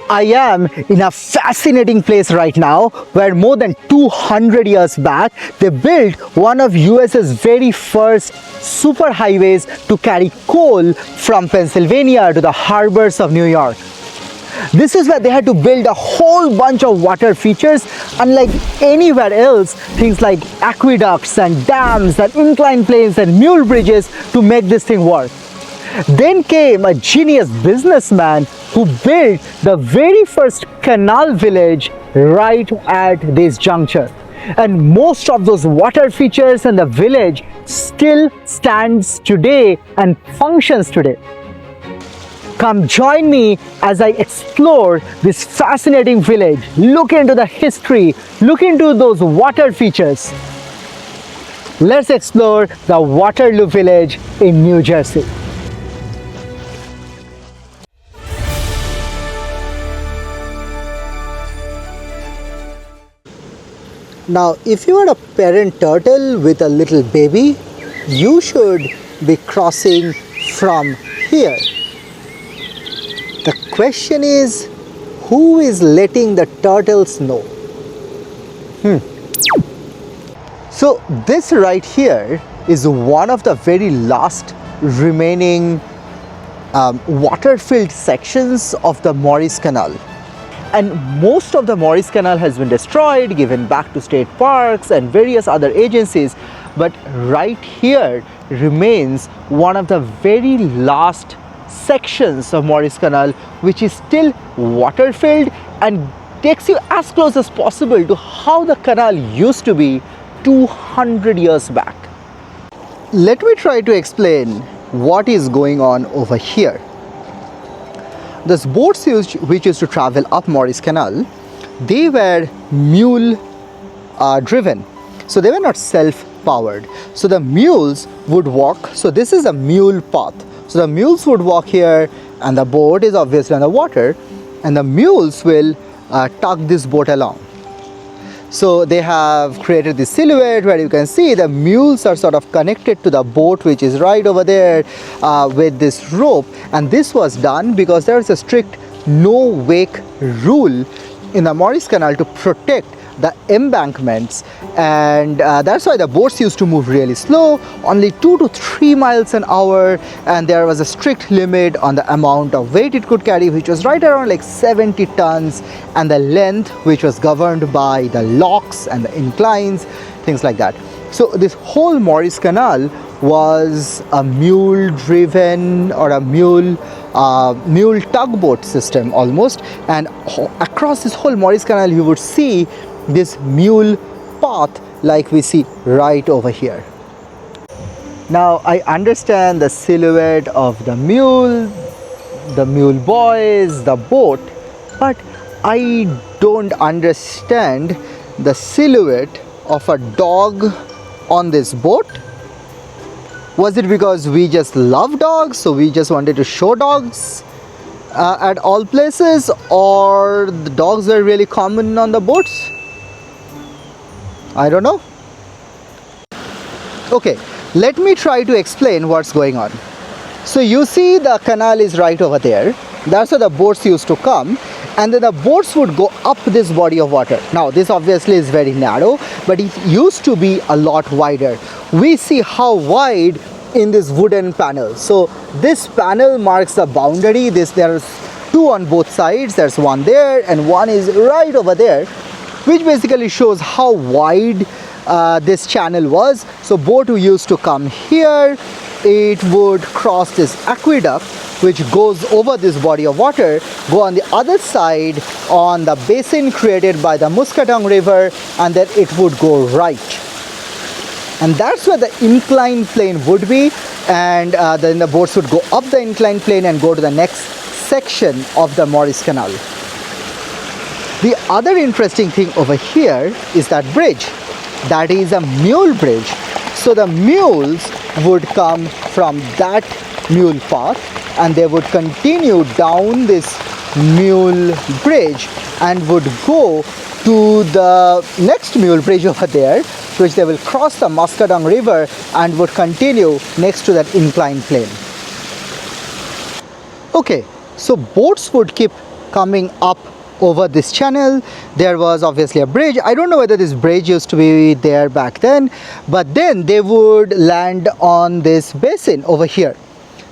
I am in a fascinating place right now where more than 200 years back they built one of US's very first superhighways to carry coal from Pennsylvania to the harbors of New York. This is where they had to build a whole bunch of water features unlike anywhere else, things like aqueducts and dams and inclined planes and mule bridges to make this thing work. Then came a genius businessman who built the very first canal village right at this juncture. And most of those water features in the village still stands today and functions today. Come join me as I explore this fascinating village, look into the history, look into those water features. Let's explore the Waterloo Village in New Jersey. Now, if you are a parent turtle with a little baby, you should be crossing from here. The question is, who is letting the turtles know? So this right here is one of the very last remaining water-filled sections of the Morris Canal. And most of the Morris Canal has been destroyed, given back to state parks and various other agencies. But right here remains one of the very last sections of Morris Canal which is still water filled and takes you as close as possible to how the canal used to be 200 years back. Let me try to explain what is going on over here. Those boats which used to travel up Morris Canal, they were mule driven, so they were not self-powered. So the mules would walk, so this is a mule path. So the mules would walk here and the boat is obviously on the water and the mules will tug this boat along. So they have created this silhouette where you can see the mules are sort of connected to the boat which is right over there with this rope, and this was done because there is a strict no wake rule in the Morris Canal to protect the embankments, and that's why the boats used to move really slow, only 2 to 3 miles an hour, and there was a strict limit on the amount of weight it could carry, which was right around like 70 tons, and the length which was governed by the locks and the inclines, things like that. So this whole Morris Canal was a mule driven or a mule tugboat system almost, and across this whole Morris Canal you would see this mule path like we see right over here. Now I understand the silhouette of the mule boys, the boat, but I don't understand the silhouette of a dog on this boat. Was it because we just love dogs, so we just wanted to show dogs at all places, or the dogs were really common on the boats? I don't know. Okay, let me try to explain what's going on. So you see the canal is right over there. That's where the boats used to come, and then the boats would go up this body of water. Now this obviously is very narrow, but it used to be a lot wider. We see how wide in this wooden panel. So this panel marks the boundary. There's 2 on both sides. There's one there and one is right over there, which basically shows how wide this channel was. So boat who used to come here, it would cross this aqueduct which goes over this body of water, go on the other side on the basin created by the Muscatong River, and then it would go right. And that's where the inclined plane would be, and then the boats would go up the inclined plane and go to the next section of the Morris Canal. The other interesting thing over here is that bridge. That is a mule bridge. So the mules would come from that mule path and they would continue down this mule bridge and would go to the next mule bridge over there, which they will cross the Muscatong River and would continue next to that inclined plane. Okay, so boats would keep coming up over this channel. There was obviously a bridge. I don't know whether this bridge used to be there back then, but then they would land on this basin over here.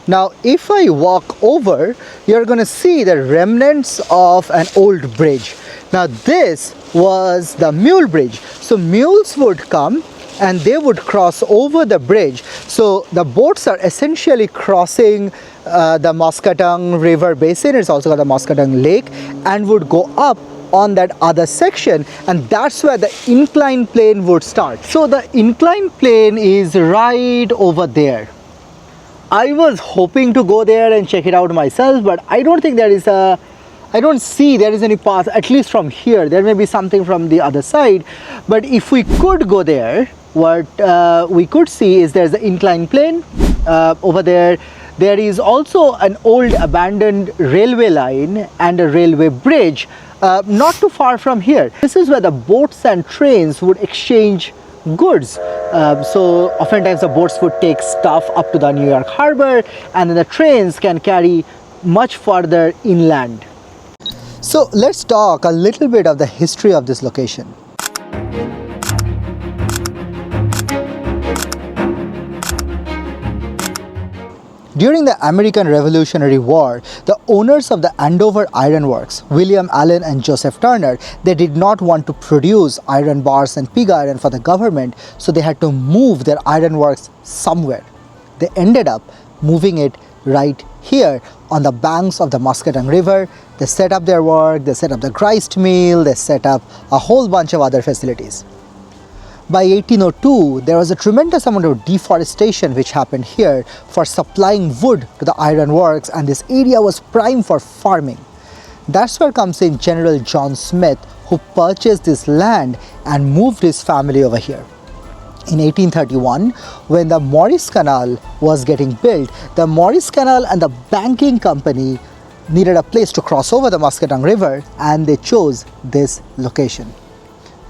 Now if I walk over, you're going to see the remnants of an old bridge. Now this was the mule bridge. So mules would come and they would cross over the bridge. So the boats are essentially crossing the Muscatong River Basin. It's also called the Muscatong Lake, and would go up on that other section, and that's where the inclined plane would start. So the inclined plane is right over there. I was hoping to go there and check it out myself, but I don't think there is a I don't see there is any path, at least from here. There may be something from the other side, but if we could go there, what we could see is there's the inclined plane over there. There is also an old abandoned railway line and a railway bridge not too far from here. This is where the boats and trains would exchange goods. So oftentimes the boats would take stuff up to the New York harbor, and then the trains can carry much further inland. So let's talk a little bit of the history of this location. During the American Revolutionary War, the owners of the Andover Iron Works, William Allen and Joseph Turner, they did not want to produce iron bars and pig iron for the government, so they had to move their iron works somewhere. They ended up moving it right here on the banks of the Muscatong River. They set up their work, they set up the grist mill, they set up a whole bunch of other facilities. By 1802, there was a tremendous amount of deforestation which happened here for supplying wood to the iron works, and this area was prime for farming. That's where comes in General John Smith, who purchased this land and moved his family over here. In 1831, when the Morris Canal was getting built, the Morris Canal and the banking company needed a place to cross over the Muscatong River, and they chose this location.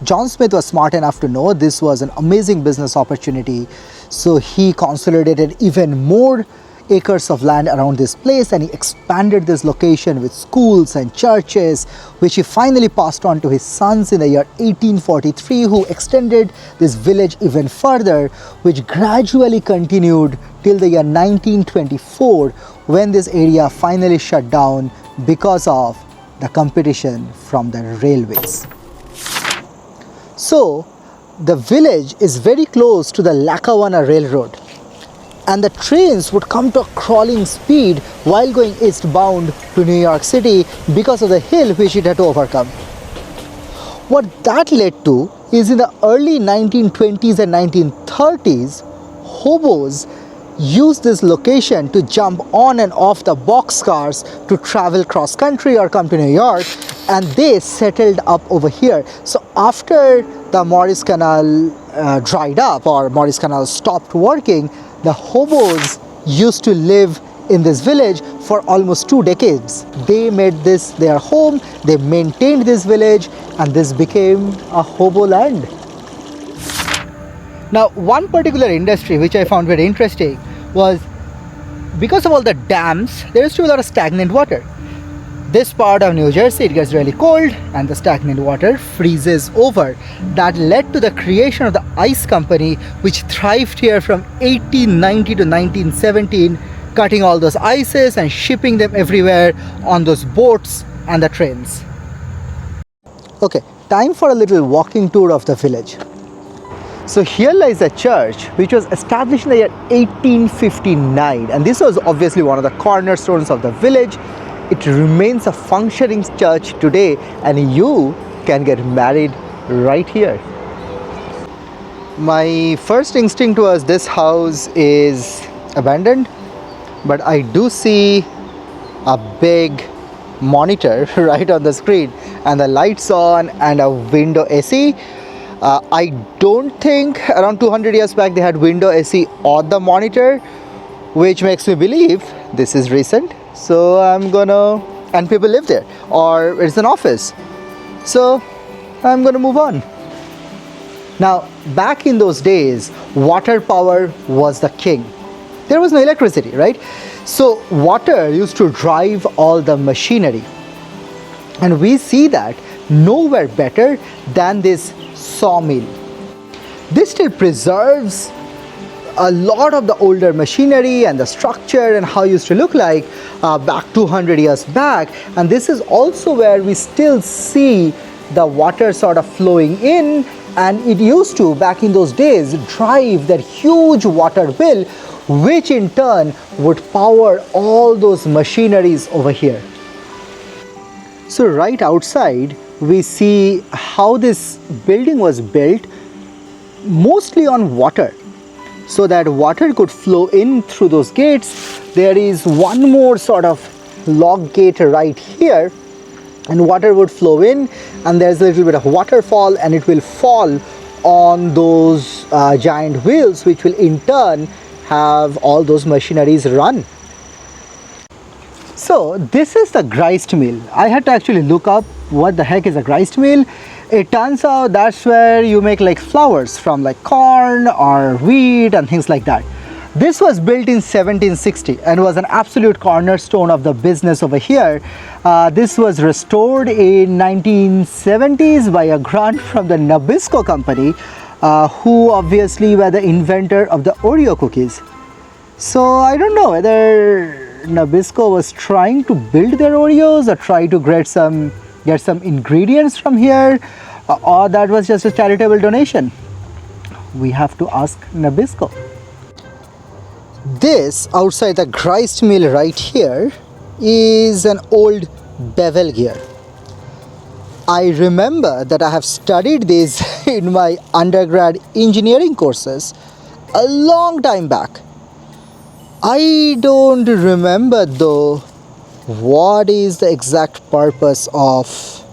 John Smith was smart enough to know this was an amazing business opportunity, so he consolidated even more acres of land around this place, and he expanded this location with schools and churches, which he finally passed on to his sons in the year 1843, who extended this village even further, which gradually continued till the year 1924, when this area finally shut down because of the competition from the railways. So the village is very close to the Lackawanna Railroad, and the trains would come to a crawling speed while going eastbound to New York City because of the hill which it had to overcome. What that led to is, in the early 1920s and 1930s, hobos used this location to jump on and off the boxcars to travel cross country or come to New York, and they settled up over here. So after the Morris Canal dried up, or Morris Canal stopped working, the hobos used to live in this village for almost 2 decades. They made this their home, they maintained this village, and this became a hobo land. Now, one particular industry which I found very interesting was, because of all the dams, there used to be a lot of stagnant water. This part of New Jersey, it gets really cold and the stagnant water freezes over. That led to the creation of the ice company, which thrived here from 1890 to 1917, cutting all those ices and shipping them everywhere on those boats and the trains. Okay, time for a little walking tour of the village. So here lies a church which was established in the year 1859, and this was obviously one of the cornerstones of the village. It remains a functioning church today, and you can get married right here. My first instinct was this house is abandoned, but I do see a big monitor right on the screen, and the lights on, and a window AC. I don't think around 200 years back they had window AC on the monitor, which makes me believe this is recent. So and people live there, or it's an office. So I'm gonna move on. Now, back in those days, water power was the king. There was no electricity, right? So water used to drive all the machinery. And we see that nowhere better than this sawmill. This still preserves a lot of the older machinery and the structure and how it used to look like back 200 years back. And this is also where we still see the water sort of flowing in, and it used to, back in those days, drive that huge water wheel, which in turn would power all those machineries over here. So right outside we see how this building was built, mostly on water, so that water could flow in through those gates. There is one more sort of log gate right here, and water would flow in, and there's a little bit of waterfall, and it will fall on those giant wheels, which will in turn have all those machineries run. So this is the grist mill. I had to actually look up what the heck is a grist mill. It turns out that's where you make like flours from like corn or wheat and things like that. This was built in 1760 and was an absolute cornerstone of the business over here. This was restored in 1970s by a grant from the Nabisco company, who obviously were the inventor of the Oreo cookies. So I don't know whether Nabisco was trying to build their Oreos or try to get some ingredients from here, or that was just a charitable donation. We have to ask Nabisco. This outside the grist mill right here is an old bevel gear. I remember that I have studied this in my undergrad engineering courses a long time back. I don't remember though what is the exact purpose of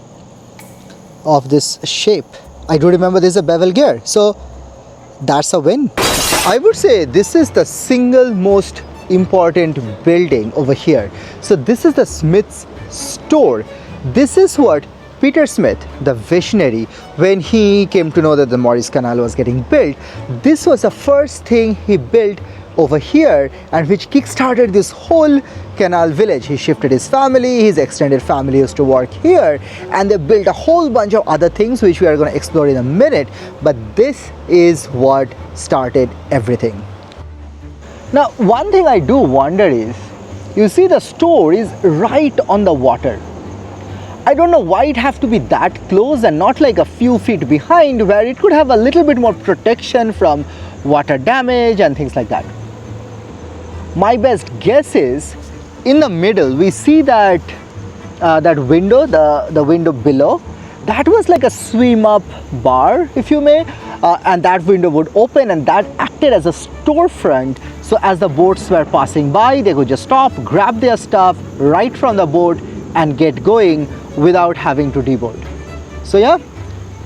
this shape. I do remember this is a bevel gear, so that's a win. I would say this is the single most important building over here. So this is the Smith's store. This is what Peter Smith, the visionary, when he came to know that the Morris Canal was getting built, this was the first thing he built over here, and which kick-started this whole Canal village. He shifted his family, his extended family used to work here, and they built a whole bunch of other things which we are going to explore in a minute, but this is what started everything. Now one thing I do wonder is, you see the store is right on the water. I don't know why it have to be that close and not like a few feet behind, where it could have a little bit more protection from water damage and things like that. My best guess is in the middle we see that that window, the window below, that was like a swim up bar, if you may, and that window would open and that acted as a storefront, so as the boats were passing by they could just stop, grab their stuff right from the boat and get going without having to deboard. So yeah,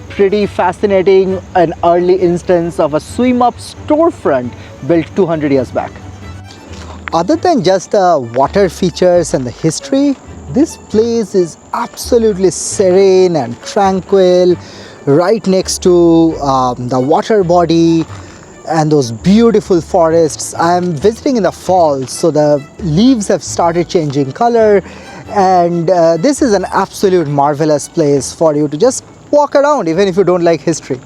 pretty fascinating, an early instance of a swim up storefront built 200 years back. Other than just the water features and the history, this place is absolutely serene and tranquil, right next to the water body and those beautiful forests. I am visiting in the fall, so the leaves have started changing color, and this is an absolute marvelous place for you to just walk around even if you don't like history.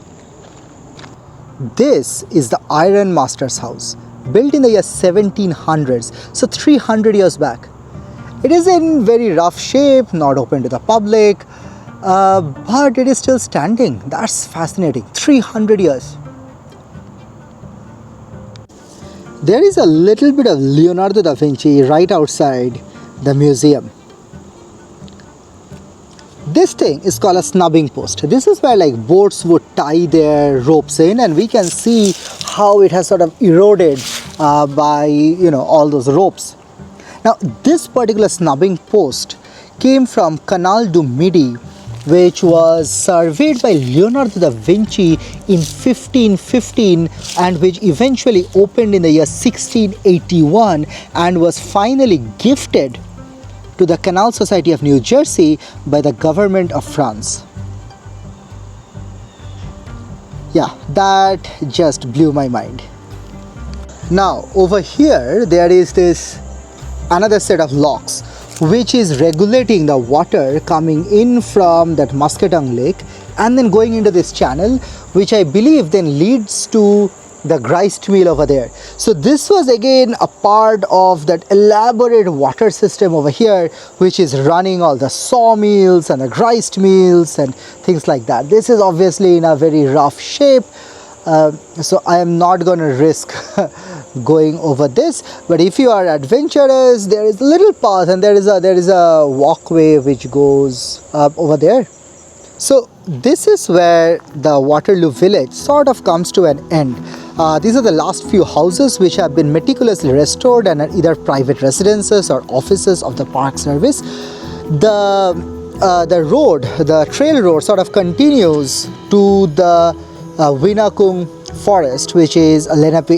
This is the Iron Master's house, built in the year 1700s, so 300 years back. It is in very rough shape, not open to the public, but it is still standing. That's fascinating. 300 years. There is a little bit of Leonardo da Vinci right outside the museum. This thing is called a snubbing post. This is where like boats would tie their ropes in, and we can see how it has sort of eroded by all those ropes. Now this particular snubbing post came from Canal du Midi, which was surveyed by Leonardo da Vinci in 1515 and which eventually opened in the year 1681 and was finally gifted to the Canal Society of New Jersey by the government of France. Yeah, that just blew my mind. Now over here there is this another set of locks. which is regulating the water coming in from that Muscatong Lake and then going into this channel, which I believe then leads to the grist mill over there. So this was again a part of that elaborate water system over here, which is running all the sawmills and the grist mills and things like that. This is obviously in a very rough shape, so I am not going to risk going over this. But if you are adventurous, there is a little path and there is a walkway which goes up over there. So this is where the Waterloo Village sort of comes to an end. These are the last few houses which have been meticulously restored and are either private residences or offices of the Park Service. The road, the trail road sort of continues to the Winakung forest, which is a Lenape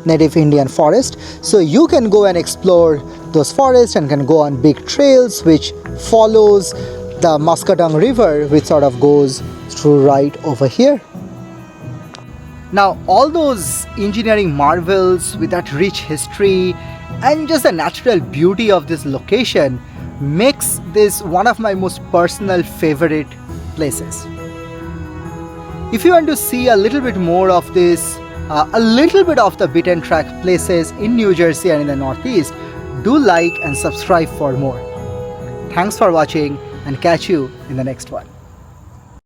native Indian forest. So you can go and explore those forests and can go on big trails which follows the Muscatong River, which sort of goes through right over here. Now all those engineering marvels with that rich history and just the natural beauty of this location makes this one of my most personal favorite places. If you want to see a little bit more of this, a little bit of the beaten track places in New Jersey and in the Northeast, do like and subscribe for more. Thanks for watching and catch you in the next one.